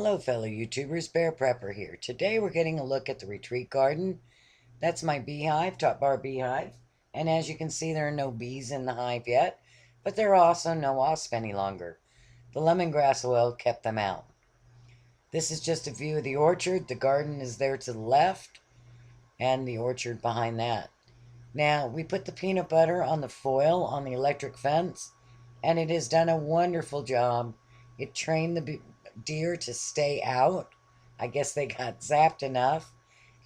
Hello fellow YouTubers, Bear Prepper here. Today we're getting a look at the retreat garden. That's my beehive, top bar beehive. And as you can see, there are no bees in the hive yet, but there are also no wasps any longer. The lemongrass oil kept them out. This is just a view of the orchard. The garden is there to the left and the orchard behind that. Now, we put the peanut butter on the foil on the electric fence, and it has done a wonderful job. It trained the deer to stay out. I guess they got zapped enough,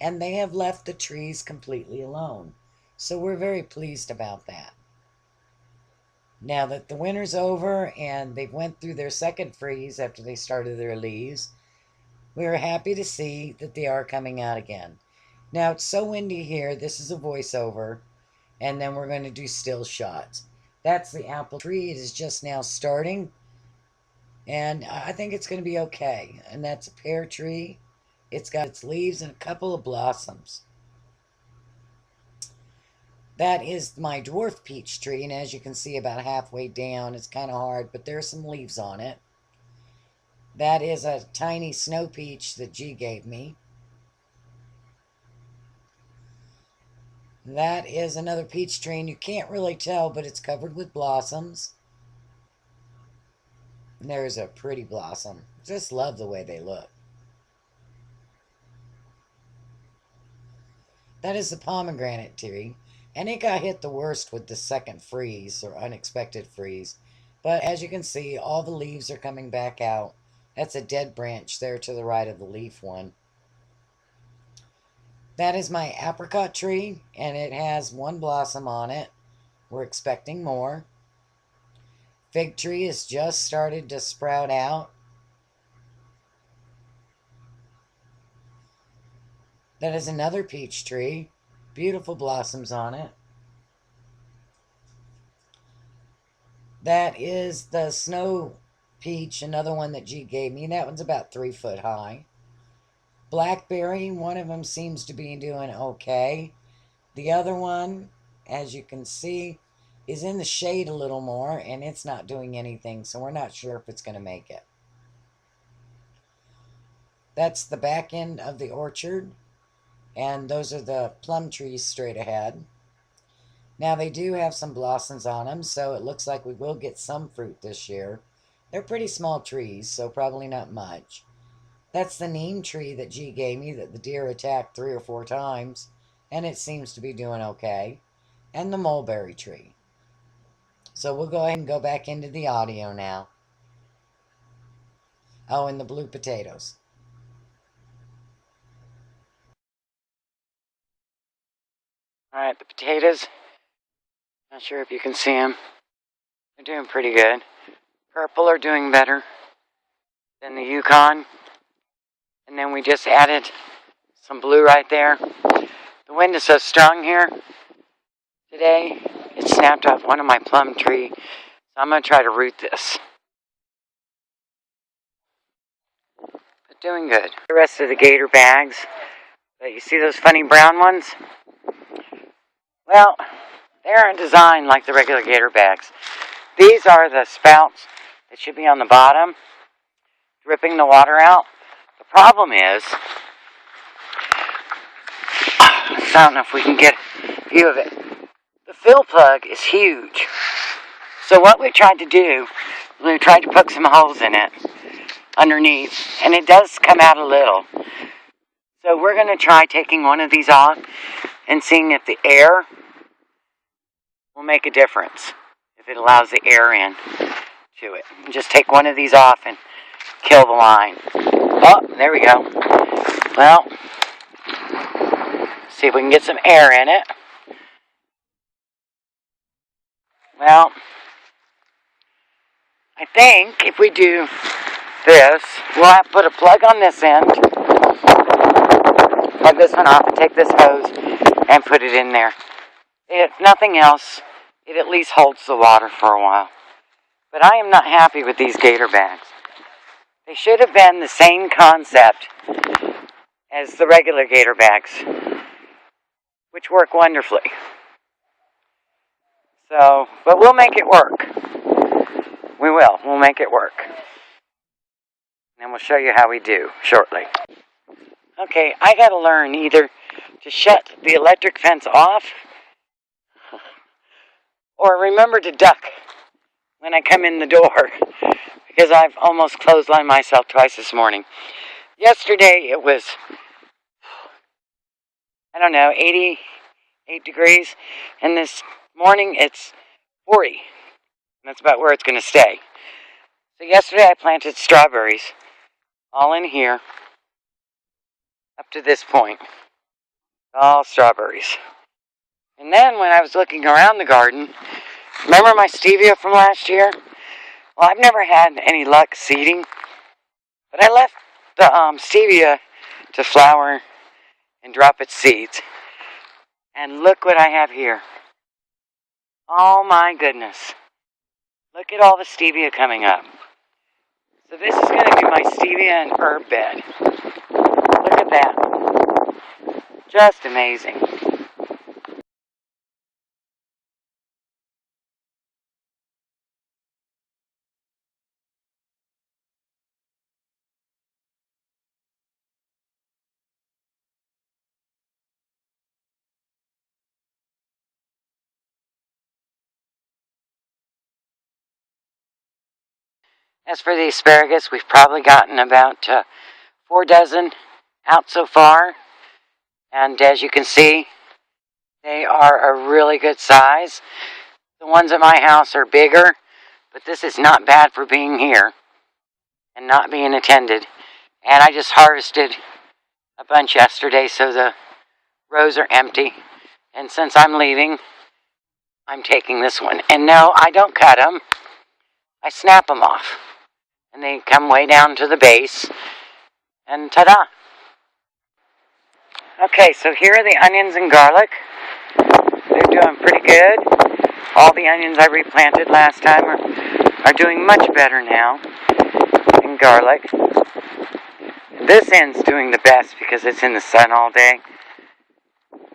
and they have left the trees completely alone. So we're very pleased about that. Now that the winter's over and they went through their second freeze after they started their leaves, we are happy to see that they are coming out again. Now it's so windy here, this is a voiceover, and then we're going to do still shots. That's the apple tree. It is just now starting. And I think it's going to be okay. And that's a pear tree. It's got its leaves and a couple of blossoms. That is my dwarf peach tree. And as you can see, about halfway down, it's kind of hard, but there's some leaves on it. That is a tiny snow peach that G gave me. That is another peach tree, and you can't really tell, but it's covered with blossoms. And there's a pretty blossom. Just love the way they look. That is the pomegranate tree, and it got hit the worst with the second freeze, or unexpected freeze. But as you can see, all the leaves are coming back out. That's a dead branch there to the right of the leaf one. That is my apricot tree, and it has one blossom on it. We're expecting more. Fig tree has just started to sprout out. That is another peach tree. Beautiful blossoms on it. That is the snow peach, another one that G gave me. That one's about 3 foot high. Blackberry, one of them seems to be doing okay. The other one, as you can see, is in the shade a little more, and it's not doing anything, so we're not sure if it's going to make it. That's the back end of the orchard, and those are the plum trees straight ahead. Now they do have some blossoms on them, so it looks like we will get some fruit this year. They're pretty small trees, so probably not much. That's the neem tree that G gave me that the deer attacked 3 or 4 times, and it seems to be doing okay. And the mulberry tree. So we'll go ahead and go back into the audio now. Oh, and the blue potatoes. Alright, the potatoes. Not sure if you can see them. They're doing pretty good. Purple are doing better than the Yukon. And then we just added some blue right there. The wind is so strong here today, it snapped off one of my plum tree. So I'm going to try to root this. But doing good. The rest of the gator bags. But you see those funny brown ones? Well, they aren't designed like the regular gator bags. These are the spouts that should be on the bottom, dripping the water out. The problem is, I don't know if we can get a view of it. The fill plug is huge. So what we tried to do, we tried to poke some holes in it underneath, and it does come out a little. So we're going to try taking one of these off and seeing if the air will make a difference, if it allows the air in to it. Just take one of these off and kill the line. Oh, there we go. Well, see if we can get some air in it. Well, I think if we do this, we'll have to put a plug on this end, plug this one off, and take this hose and put it in there. If nothing else, it at least holds the water for a while. But I am not happy with these gator bags. They should have been the same concept as the regular gator bags, which work wonderfully. So, but we'll make it work. We will. We'll make it work. and we'll show you how we do shortly. Okay, I gotta learn either to shut the electric fence off or remember to duck when I come in the door, because I've almost clotheslined myself twice this morning. Yesterday it was, I don't know, 88 degrees, and this morning it's 40. And that's about where it's going to stay. So yesterday I planted strawberries all in here up to this point. All strawberries. And then when I was looking around the garden, remember my stevia from last year? Well, I've never had any luck seeding, but I left the stevia to flower and drop its seeds. And look what I have here. Oh my goodness. Look at all the stevia coming up. So this is going to be my stevia and herb bed. Look at that. Just amazing. As for the asparagus, we've probably gotten about 4 dozen out so far. And as you can see, they are a really good size. The ones at my house are bigger, but this is not bad for being here and not being attended. And I just harvested a bunch yesterday, so the rows are empty. And since I'm leaving, I'm taking this one. And no, I don't cut them. I snap them off. And they come way down to the base. And ta-da! Okay, so here are the onions and garlic. They're doing pretty good. All the onions I replanted last time are doing much better now. And garlic. This end's doing the best because it's in the sun all day.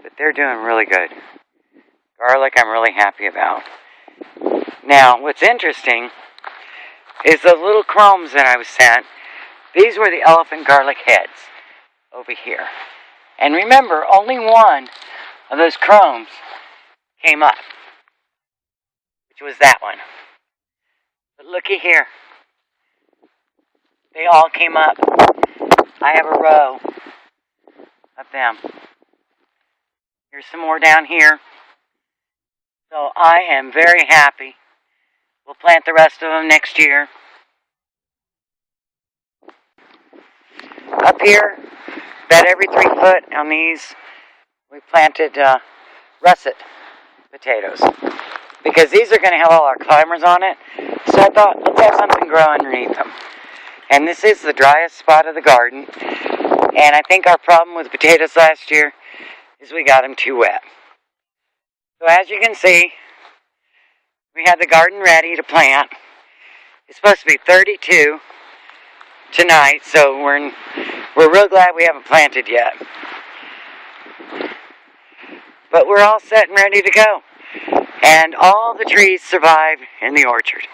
But they're doing really good. Garlic I'm really happy about. Now, what's interesting is the little chromes that I was sent. These were the elephant garlic heads over here. And remember, only one of those chromes came up, which was that one. But looky here. They all came up. I have a row of them. Here's some more down here. So I am very happy. We'll plant the rest of them next year. Up here, about every 3 foot on these, we planted russet potatoes. Because these are going to have all our climbers on it. So I thought, let's have something grow underneath them. And this is the driest spot of the garden. And I think our problem with potatoes last year is we got them too wet. So as you can see, we have the garden ready to plant. It's supposed to be 32 tonight, so we're real glad we haven't planted yet. But we're all set and ready to go. And all the trees survive in the orchard.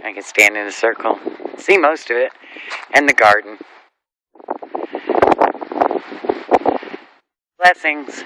I can stand in a circle, see most of it, and the garden. Blessings.